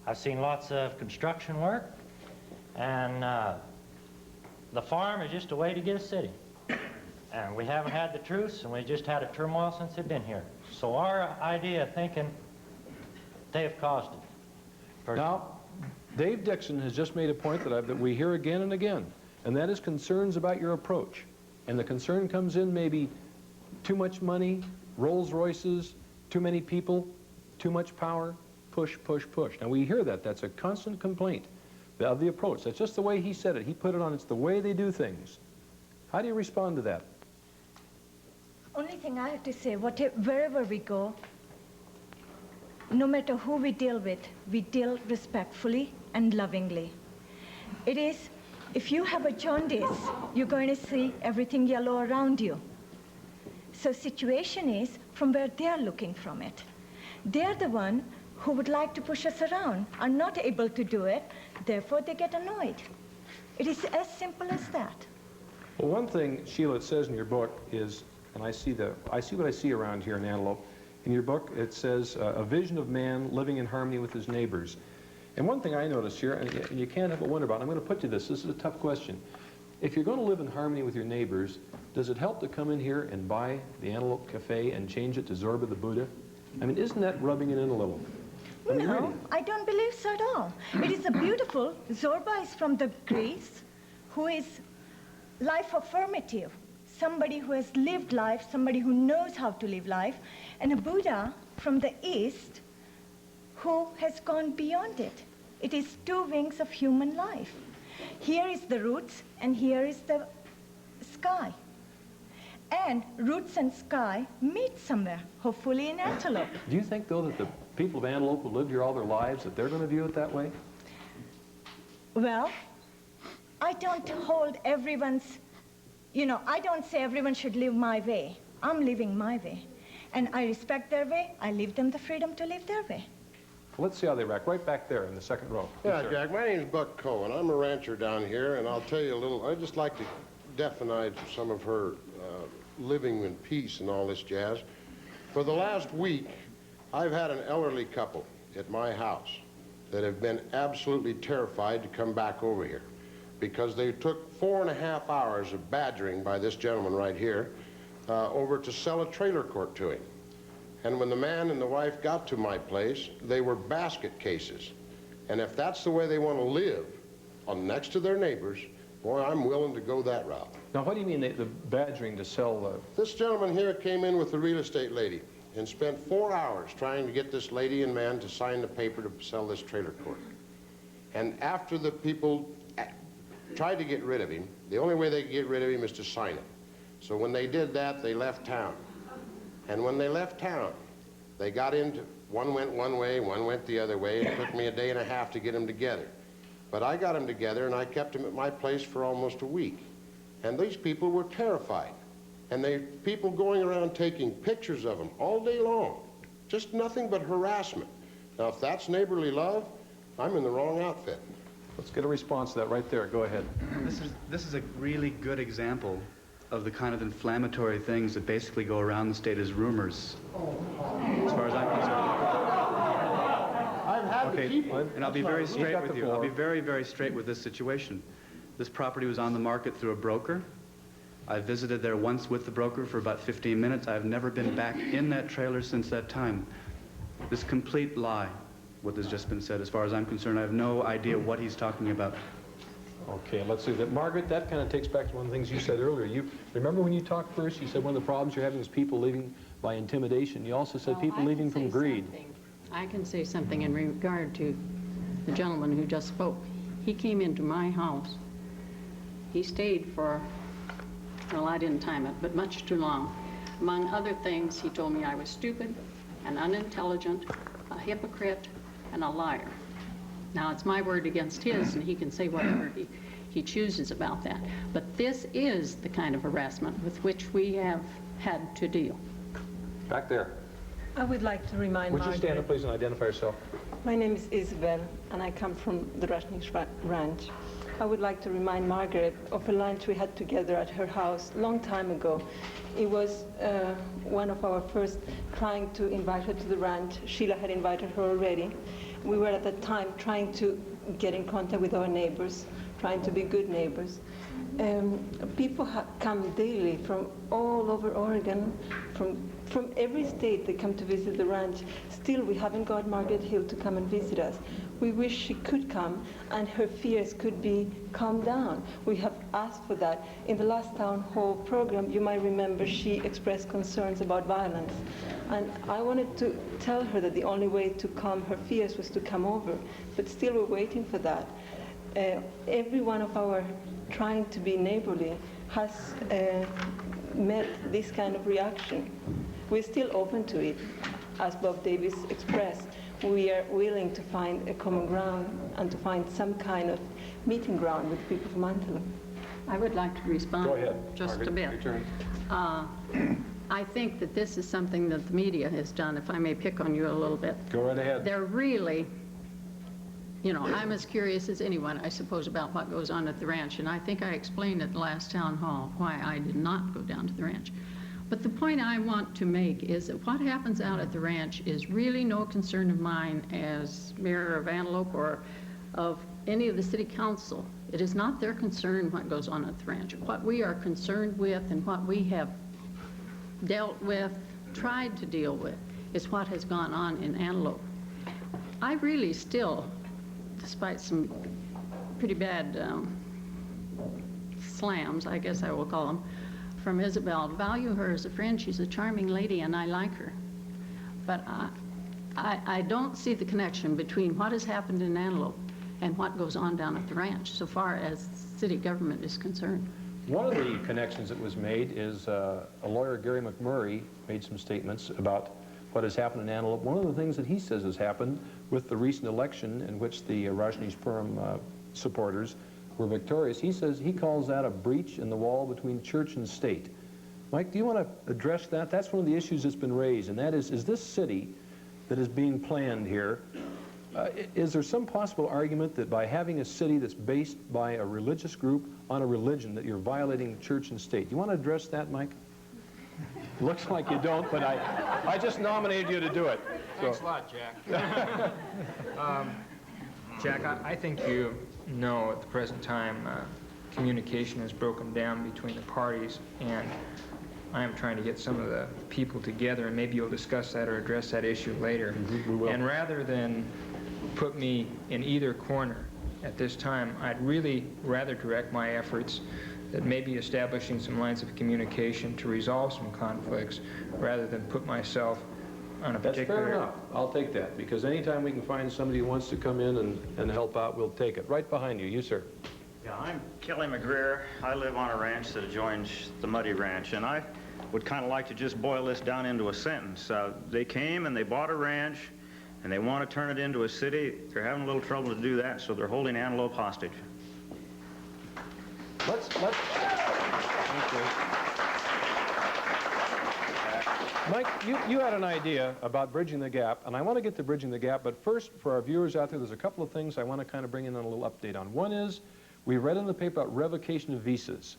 I've seen lots of construction work, and the farm is just a way to get a city. And we haven't had the truce, and we just had a turmoil since they've been here. So our idea of thinking, they have caused it. Personally. Now, Dave Dixon has just made a point that we hear again and again, and that is concerns about your approach. And the concern comes in maybe too much money, Rolls Royces, too many people, too much power, push, push, push. Now we hear that. That's a constant complaint of the approach. That's just the way he said it. He put it on, it's the way they do things. How do you respond to that? Only thing I have to say, wherever we go, no matter who we deal respectfully and lovingly. It is, if you have a jaundice, you're going to see everything yellow around you. So situation is from where they're looking from it. They're the one who would like to push us around, are not able to do it, therefore they get annoyed. It is as simple as that. Well, one thing, Sheila, it says in your book is, and I see what I see around here in Antelope. In your book, it says, a vision of man living in harmony with his neighbors. And one thing I notice here, and you can't help but wonder about, I'm going to put you this is a tough question. If you're going to live in harmony with your neighbors, does it help to come in here and buy the Antelope Cafe and change it to Zorba the Buddha? I mean, isn't that rubbing it in a little? I mean, No, really? I don't believe so at all. It is a beautiful, Zorba is from the Greece, who is life affirmative. Somebody who has lived life, somebody who knows how to live life, and a Buddha from the East who has gone beyond it. It is two wings of human life. Here is the roots, and here is the sky. And roots and sky meet somewhere, hopefully in Antelope. Do you think, though, that the people of Antelope who lived here all their lives, that they're going to view it that way? Well, I don't hold everyone's, I don't say everyone should live my way. I'm living my way. And I respect their way. I leave them the freedom to live their way. Well, let's see how they react. Right back there in the second row. Yeah, Jack, my name's Buck Cohen. I'm a rancher down here, and I'll tell you a little, I'd just like to definize some of her living in peace and all this jazz. For the last week, I've had an elderly couple at my house that have been absolutely terrified to come back over here because they took 4.5 hours of badgering by this gentleman right here over to sell a trailer court to him. And when the man and the wife got to my place, they were basket cases. And if that's the way they want to live, next to their neighbors, boy, I'm willing to go that route. Now, what do you mean the badgering to sell? This gentleman here came in with the real estate lady and spent 4 hours trying to get this lady and man to sign the paper to sell this trailer court. And after the people tried to get rid of him, the only way they could get rid of him is to sign it. So when they did that, they left town. And when they left town, they got into, one went one way, one went the other way. It took me a day and a half to get them together. But I got them together, and I kept them at my place for almost a week. And these people were terrified. And people going around taking pictures of them all day long. Just nothing but harassment. Now, if that's neighborly love, I'm in the wrong outfit. Let's get a response to that right there. Go ahead. This is a really good example of the kind of inflammatory things that basically go around the state as rumors, as far as I'm concerned. I've had the people. And I'll be very straight with you. I'll be very, very straight with this situation. This property was on the market through a broker. I visited there once with the broker for about 15 minutes. I've never been back in that trailer since that time. This complete lie, what has just been said. As far as I'm concerned, I have no idea what he's talking about. Okay, let's see. Margaret, that kind of takes back to one of the things you said earlier. You remember when you talked first, you said one of the problems you're having is people leaving by intimidation. You also said people leaving from greed. I can say something in regard to the gentleman who just spoke. He came into my house. He stayed for, well, I didn't time it, but much too long. Among other things, he told me I was stupid and unintelligent, a hypocrite, and a liar. Now, it's my word against his, and he can say whatever he chooses about that. But this is the kind of harassment with which we have had to deal. Back there. I would like to remind Would you stand up, please, and identify yourself? My name is Isabel, and I come from the Rajneesh ranch. I would like to remind Margaret of a lunch we had together at her house a long time ago. It was one of our first trying to invite her to the ranch. Sheila had invited her already. We were at that time trying to get in contact with our neighbors, trying to be good neighbors. People come daily from all over Oregon, from every state. They come to visit the ranch. Still, we haven't got Margaret Hill to come and visit us. We wish she could come and her fears could be calmed down. We have asked for that. In the last town hall program, you might remember she expressed concerns about violence. And I wanted to tell her that the only way to calm her fears was to come over, but still we're waiting for that. Every one of our trying to be neighborly has met this kind of reaction. We're still open to it. As Bob Davis expressed, we are willing to find a common ground and to find some kind of meeting ground with people from Antelope. I would like to respond. Go ahead, just Margaret, a bit. your turn. I think that this is something that the media has done, if I may pick on you a little bit. Go right ahead. They're really, you know, I'm as curious as anyone, I suppose, about what goes on at the ranch, and I think I explained at the last town hall why I did not go down to the ranch. But the point I want to make is that what happens out at the ranch is really no concern of mine as mayor of Antelope or of any of the city council. It is not their concern what goes on at the ranch. What we are concerned with and what we have dealt with, tried to deal with, is what has gone on in Antelope. I really still, despite some pretty bad slams, I guess I will call them, from Isabel, value her as a friend. She's a charming lady and I like her. But I don't see the connection between what has happened in Antelope and what goes on down at the ranch so far as city government is concerned. One of the connections that was made is a lawyer, Gary McMurray, made some statements about what has happened in Antelope. One of the things that he says has happened with the recent election in which the Rajneeshpuram supporters were victorious, he says he calls that a breach in the wall between church and state. Mike, do you want to address that? That's one of the issues that's been raised, and that is this city that is being planned here, is there some possible argument that by having a city that's based by a religious group on a religion that you're violating church and state? Do you want to address that, Mike? Looks like you don't, but I just nominated you to do it. Thanks a lot, Jack. Jack, I think you know at the present time communication is broken down between the parties, and I am trying to get some of the people together, and maybe you'll discuss that or address that issue later. We will. And rather than put me in either corner at this time, I'd really rather direct my efforts at maybe establishing some lines of communication to resolve some conflicts rather than put myself on a particular... That's fair enough. I'll take that, because anytime we can find somebody who wants to come in and help out, we'll take it. Right behind you. You, sir. Yeah, I'm Kelly McGreer. I live on a ranch that adjoins the Muddy Ranch, and I would kind of like to just boil this down into a sentence. They came and they bought a ranch, and they want to turn it into a city. They're having a little trouble to do that, so they're holding Antelope hostage. Let's thank you. Mike, you had an idea about bridging the gap, and I want to get to bridging the gap, but first, for our viewers out there, there's a couple of things I want to kind of bring in on a little update on. One is, we read in the paper about revocation of visas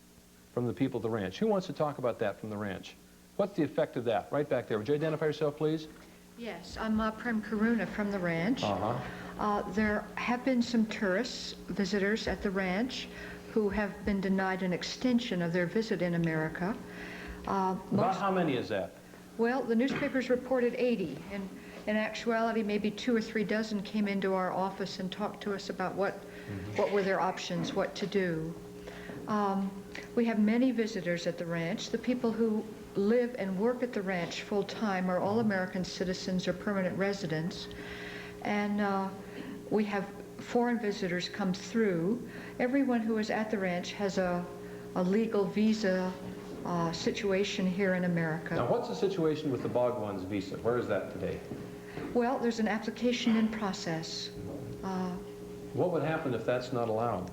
from the people at the ranch. Who wants to talk about that from the ranch? What's the effect of that? Right back there. Would you identify yourself, please? Yes, I'm PREM KARUNA from the ranch. There have been some tourists, visitors at the ranch, who have been denied an extension of their visit in America. About how many is that? Well, the newspapers reported 80, and in actuality, maybe 2 or 3 dozen came into our office and talked to us about what were their options, what to do. We have many visitors at the ranch. The people who live and work at the ranch full-time are all American citizens or permanent residents, and we have foreign visitors come through. Everyone who is at the ranch has a legal visa situation here in America. Now, what's the situation with the Bhagwan's visa? Where is that today? Well, there's an application in process. What would happen if that's not allowed?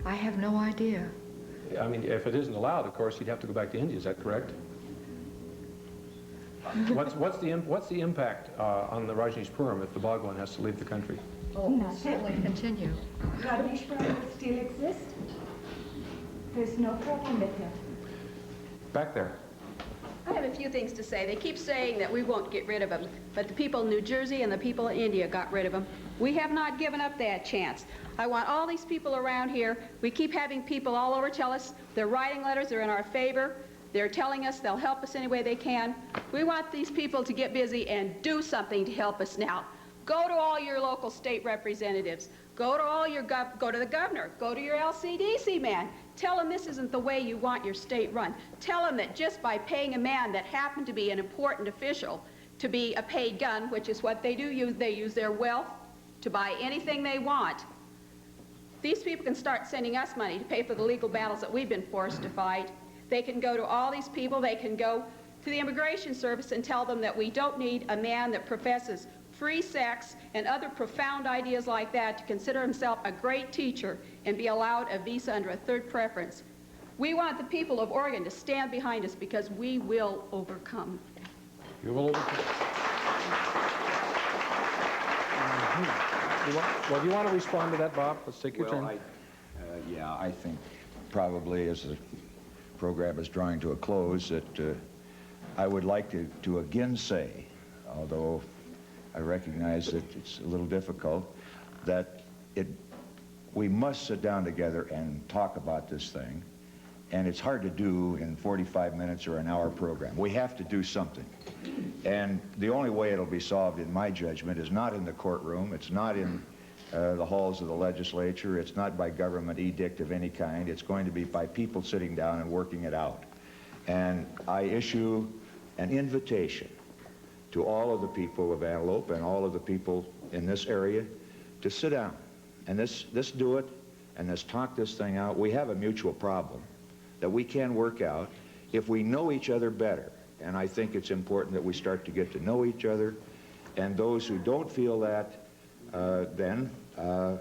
I have no idea. I mean, if it isn't allowed, of course, you'd have to go back to India. Is that correct? What's the impact on the Rajneeshpuram if the Bhagwan has to leave the country? Oh, we'll certainly continue. Rajneeshpuram will still exist. There's no problem with him. Back there. I have a few things to say. They keep saying that we won't get rid of them, but the people in New Jersey and the people in India got rid of them. We have not given up that chance. I want all these people around here. We keep having people all over tell us they're writing letters, they're in our favor, they're telling us they'll help us any way they can. We want these people to get busy and do something to help us now. Go to all your local state representatives. Go to the governor. Go to your LCDC man. Tell him this isn't the way you want your state run. Tell him that just by paying a man that happened to be an important official to be a paid gun, which is what they do, they use their wealth to buy anything they want. These people can start sending us money to pay for the legal battles that we've been forced to fight. They can go to all these people. They can go to the Immigration Service and tell them that we don't need a man that professes free sex and other profound ideas like that to consider himself a great teacher and be allowed a visa under a third preference. We want the people of Oregon to stand behind us because we will overcome. You will overcome. Well, do you want to respond to that, Bob? Let's take your turn. Yeah, I think probably as the program is drawing to a close that I would like to again say, although I recognize that it's a little difficult, that we must sit down together and talk about this thing, and it's hard to do in 45 minutes or an hour program. We have to do something. And the only way it'll be solved, in my judgment, is not in the courtroom, it's not in the halls of the legislature, it's not by government edict of any kind, it's going to be by people sitting down and working it out. And I issue an invitation to all of the people of Antelope and all of the people in this area to sit down and let's do it and let's talk this thing out. We have a mutual problem that we can work out if we know each other better. And I think it's important that we start to get to know each other. And those who don't feel that, then the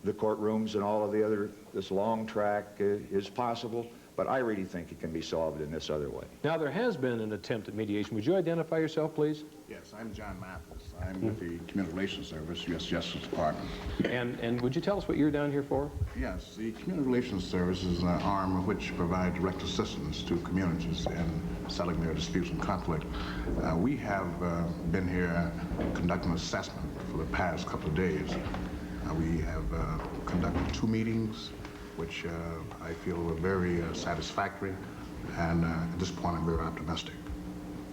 courtrooms and all of the other, this long track is possible. But I really think it can be solved in this other way. Now, there has been an attempt at mediation. Would you identify yourself, please? Yes, I'm John Mathis. I'm with the Community Relations Service, U.S. Justice Department. And would you tell us what you're down here for? Yes, the Community Relations Service is an arm which provides direct assistance to communities in settling their disputes and conflict. We have been here conducting assessment for the past couple of days. We have conducted 2 meetings, which I feel were very satisfactory, and at this point I'm very optimistic.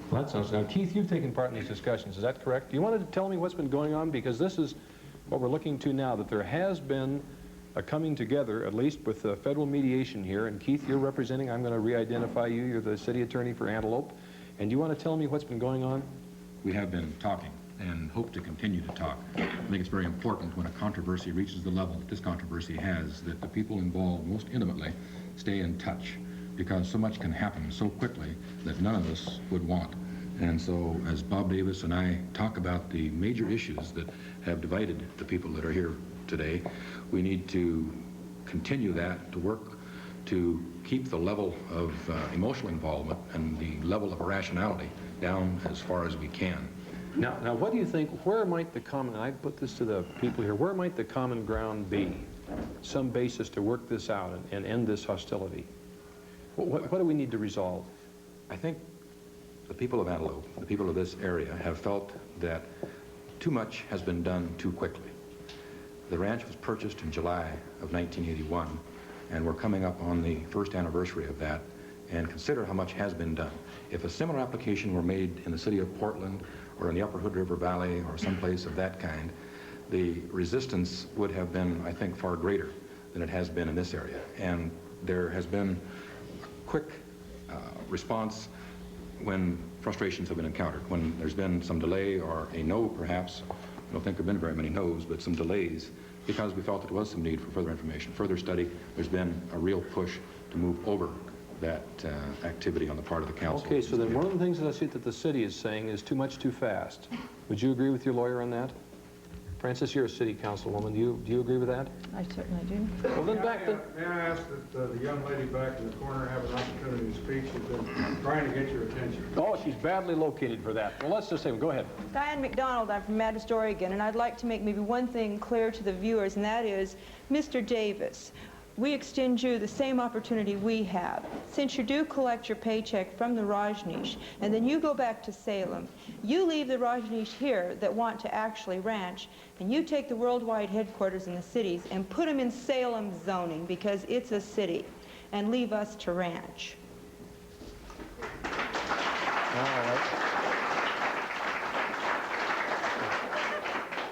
Well, that sounds good. Keith, you've taken part in these discussions, is that correct? Do you want to tell me what's been going on? Because this is what we're looking to now, that there has been a coming together, at least with federal mediation here, and Keith, you're representing, I'm going to re-identify you, you're the city attorney for Antelope, and do you want to tell me what's been going on? We have been talking and hope to continue to talk. I think it's very important when a controversy reaches the level that this controversy has, that the people involved most intimately stay in touch, because so much can happen so quickly that none of us would want. And so as Bob Davis and I talk about the major issues that have divided the people that are here today, we need to continue that, to work to keep the level of emotional involvement and the level of irrationality down as far as we can. Now, what do you think, where might the common, and I put this to the people here, where might the common ground be? Some basis to work this out and end this hostility? What do we need to resolve? I think the people of Antelope, the people of this area, have felt that too much has been done too quickly. The ranch was purchased in July of 1981, and we're coming up on the first anniversary of that, and consider how much has been done. If a similar application were made in the city of Portland or in the Upper Hood River Valley or someplace of that kind, the resistance would have been, I think, far greater than it has been in this area. And there has been a quick response when frustrations have been encountered, when there's been some delay or a no, perhaps. I don't think there have been very many no's, but some delays, because we felt that there was some need for further information, further study. There's been a real push to move over that activity on the part of the council. Okay, so then one of the things that I see that the city is saying is too much too fast. Would you agree with your lawyer on that? Francis, you're a city councilwoman. Do you agree with that? I certainly do. Well, then back then. May I ask that the young lady back in the corner have an opportunity to speak? She's been trying to get your attention. Oh, she's badly located for that. Well, let's just say, go ahead. Diane McDonald, I'm from Madison, Oregon, and I'd like to make maybe one thing clear to the viewers, and that is, Mr. Davis, we extend you the same opportunity we have. Since you do collect your paycheck from the Rajneesh, and then you go back to Salem, you leave the Rajneesh here that want to actually ranch, and you take the worldwide headquarters in the cities and put them in Salem zoning, because it's a city, and leave us to ranch. All right.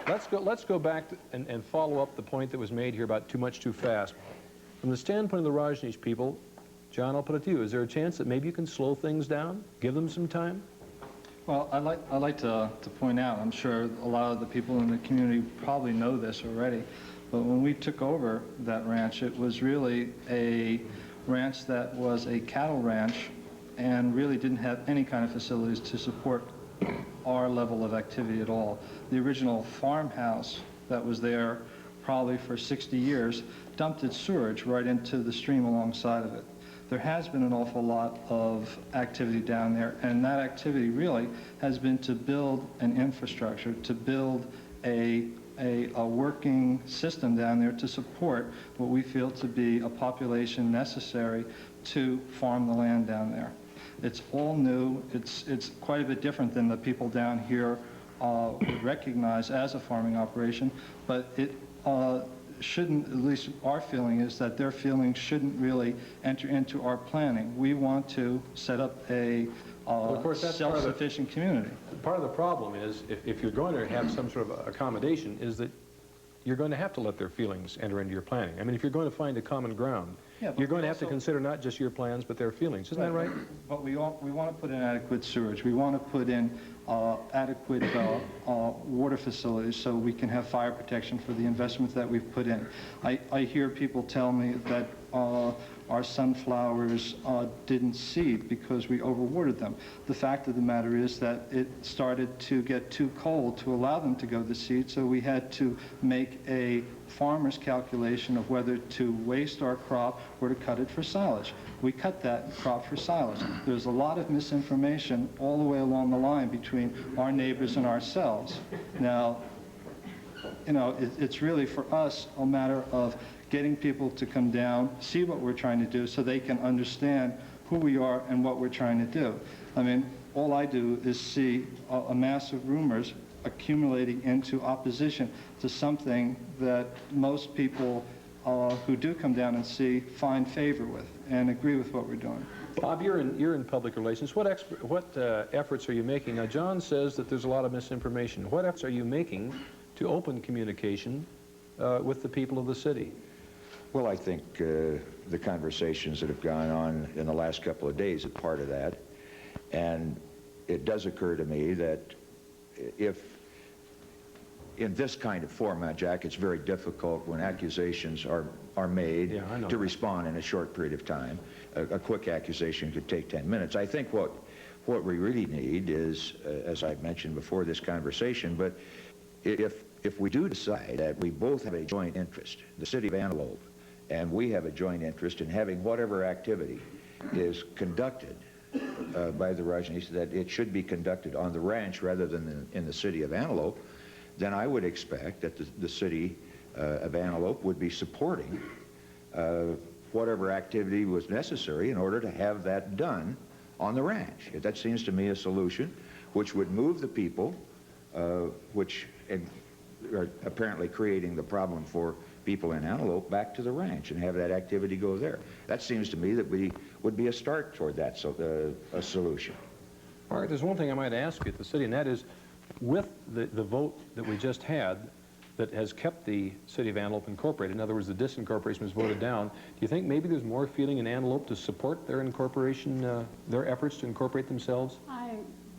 Let's go back and follow up the point that was made here about too much too fast. From the standpoint of the Rajneesh people, John, I'll put it to you. Is there a chance that maybe you can slow things down, give them some time? Well, I'd like to point out, I'm sure a lot of the people in the community probably know this already, but when we took over that ranch, it was really a ranch that was a cattle ranch and really didn't have any kind of facilities to support our level of activity at all. The original farmhouse that was there probably for 60 years dumped its sewage right into the stream alongside of it. There has been an awful lot of activity down there, and that activity really has been to build an infrastructure, to build a working system down there to support what we feel to be a population necessary to farm the land down there. It's all new. It's quite a bit different than the people down here would recognize as a farming operation, but it shouldn't, at least our feeling is that their feelings shouldn't really enter into our planning. We want to set up a Well, of course, that's self-sufficient community. Part of the problem is, if you're going to have some sort of accommodation, is that you're going to have to let their feelings enter into your planning. I mean, if you're going to find a common ground, you're going to have to consider not just your plans, but their feelings. Isn't that right? But we want to put in adequate sewage. We want to put in adequate water facilities so we can have fire protection for the investments that we've put in. I hear people tell me that our sunflowers didn't seed because we overwatered them. The fact of the matter is that it started to get too cold to allow them to go to seed, so we had to make a farmer's calculation of whether to waste our crop or to cut it for silage. We cut that crop for silage. There's a lot of misinformation all the way along the line between our neighbors and ourselves. Now, you know, it's really for us a matter of getting people to come down, see what we're trying to do so they can understand who we are and what we're trying to do. I mean, all I do is see a mass of rumors accumulating into opposition to something that most people who do come down and see find favor with and agree with what we're doing. Bob, you're in public relations. What efforts are you making? Now, John says that there's a lot of misinformation. What efforts are you making to open communication with the people of the city? Well, I think the conversations that have gone on in the last couple of days are part of that. And it does occur to me that if in this kind of format, Jack, it's very difficult when accusations are made to respond in a short period of time. A quick accusation could take 10 minutes. I think what we really need is, as I've mentioned before this conversation, but if we do decide that we both have a joint interest, the city of Antelope, and we have a joint interest in having whatever activity is conducted by the Rajneesh, that it should be conducted on the ranch rather than in the city of Antelope, then I would expect that the city of Antelope would be supporting whatever activity was necessary in order to have that done on the ranch. That seems to me a solution which would move the people, which are apparently creating the problem for people in Antelope, back to the ranch and have that activity go there. That seems to me that would be a start toward that a solution. All right, there's one thing I might ask you at the city, and that is, with the vote that we just had that has kept the city of Antelope incorporated, in other words, the disincorporation was voted down, do you think maybe there's more feeling in Antelope to support their incorporation, their efforts to incorporate themselves? I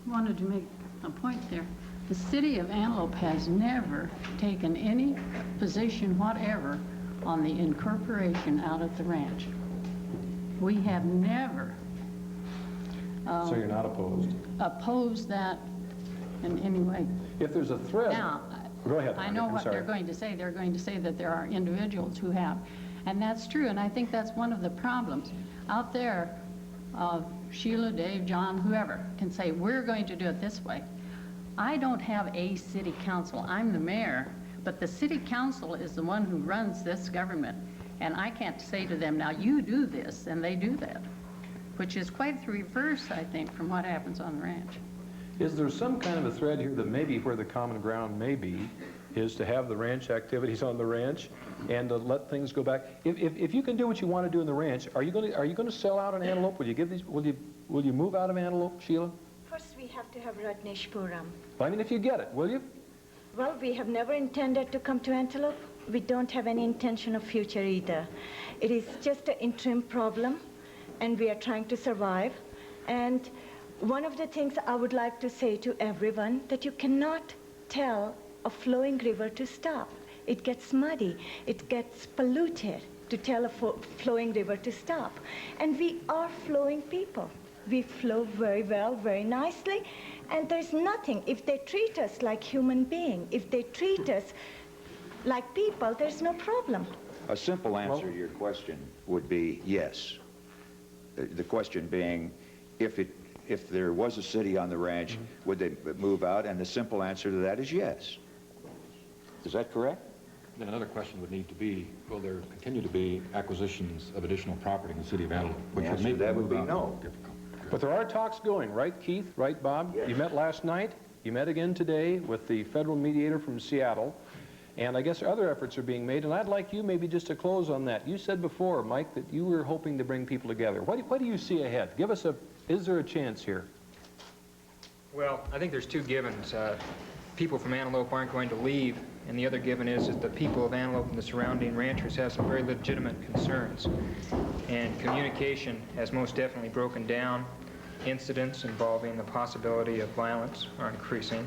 wanted to make a point there. The city of Antelope has never taken any position whatever on the incorporation out at the ranch. We have never so you're not opposed? Opposed that in any way. If there's a thread... Now, go ahead. I know what they're going to say. They're going to say that there are individuals who have. And that's true, and I think that's one of the problems. Out there, Sheila, Dave, John, whoever can say, we're going to do it this way. I don't have a city council. I'm the mayor, but the city council is the one who runs this government. And I can't say to them, now you do this, and they do that, which is quite the reverse, I think, from what happens on the ranch. Is there some kind of a thread here that maybe where the common ground may be is to have the ranch activities on the ranch and to let things go back? If you can do what you want to do in the ranch, are you going to sell out in Antelope? Will you give these? Will you move out of Antelope, Sheila? First, we have to have Rajneeshpuram. I mean, if you get it, will you? Well, we have never intended to come to Antelope. We don't have any intention of future either. It is just an interim problem, and we are trying to survive. And one of the things I would like to say to everyone, that you cannot tell a flowing river to stop. It gets muddy, it gets polluted to tell a flowing river to stop. And we are flowing people. We flow very well, very nicely, and there's nothing. If they treat us like human beings, if they treat us like people, there's no problem. A simple answer to your question would be yes. The question being, if there was a city on the ranch, would they move out? And the simple answer to that is yes. Is that correct? Then another question would need to be, will there continue to be acquisitions of additional property in the city of Antelope? The answer to that would be no. But there are talks going, right, Keith? Right, Bob? Yes. You met last night. You met again today with the federal mediator from Seattle. And I guess other efforts are being made. And I'd like you maybe just to close on that. You said before, Mike, that you were hoping to bring people together. What do you see ahead? Give us is there a chance here? Well, I think there's two givens. People from Antelope aren't going to leave, and the other given is that the people of Antelope and the surrounding ranchers have some very legitimate concerns. And communication has most definitely broken down. Incidents involving the possibility of violence are increasing,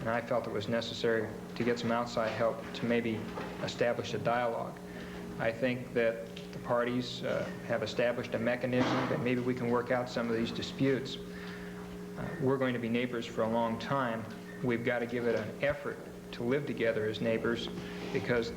and I felt it was necessary to get some outside help to maybe establish a dialogue. I think that the parties have established a mechanism that maybe we can work out some of these disputes. We're going to be neighbors for a long time. We've got to give it an effort to live together as neighbors, because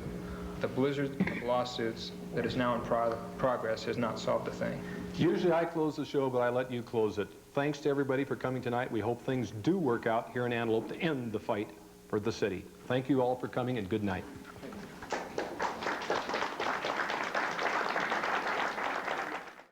the blizzard of lawsuits that is now in progress has not solved a thing. Usually I close the show, but I let you close it. Thanks to everybody for coming tonight. We hope things do work out here in Antelope to end the fight for the city. Thank you all for coming, and good night.